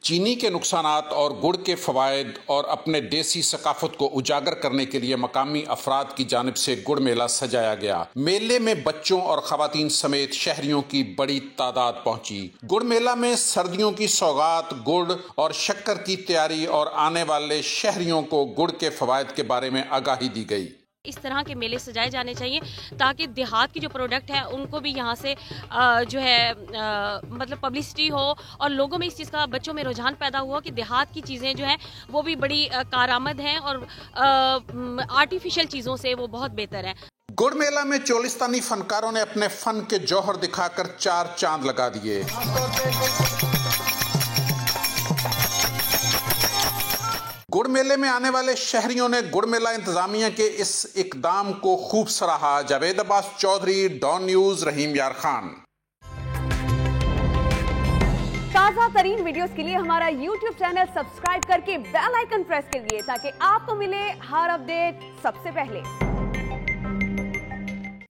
چینی کے نقصانات اور گڑ کے فوائد اور اپنے دیسی ثقافت کو اجاگر کرنے کے لیے مقامی افراد کی جانب سے گڑ میلہ سجایا گیا۔ میلے میں بچوں اور خواتین سمیت شہریوں کی بڑی تعداد پہنچی۔ گڑ میلہ میں سردیوں کی سوغات، گڑ اور شکر کی تیاری اور آنے والے شہریوں کو گڑ کے فوائد کے بارے میں آگاہی دی گئی۔ اس طرح کے میلے سجائے جانے چاہیے تاکہ دیہات کی جو پروڈکٹ ہے ان کو بھی یہاں سے جو ہے مطلب پبلسٹی ہو اور لوگوں میں اس چیز کا، بچوں میں رجحان پیدا ہوا کہ دیہات کی چیزیں جو ہیں وہ بھی بڑی کارآمد ہیں اور آرٹیفیشل چیزوں سے وہ بہت بہتر ہیں۔ گڑ میلہ میں چولستانی فنکاروں نے اپنے فن کے جوہر دکھا کر 4 چاند لگا دیے۔ گڑ میلے میں آنے والے شہریوں نے گڑ میلہ انتظامیہ کے اس اقدام کو خوب سراہا۔ جاوید عباس چودھری، ڈان نیوز، رحیم یار خان۔ تازہ ترین ویڈیوز کے لیے ہمارا YouTube چینل سبسکرائب کر کے بیل آئیکن پریس کریے تاکہ آپ کو ملے ہر اپڈیٹ سب سے پہلے۔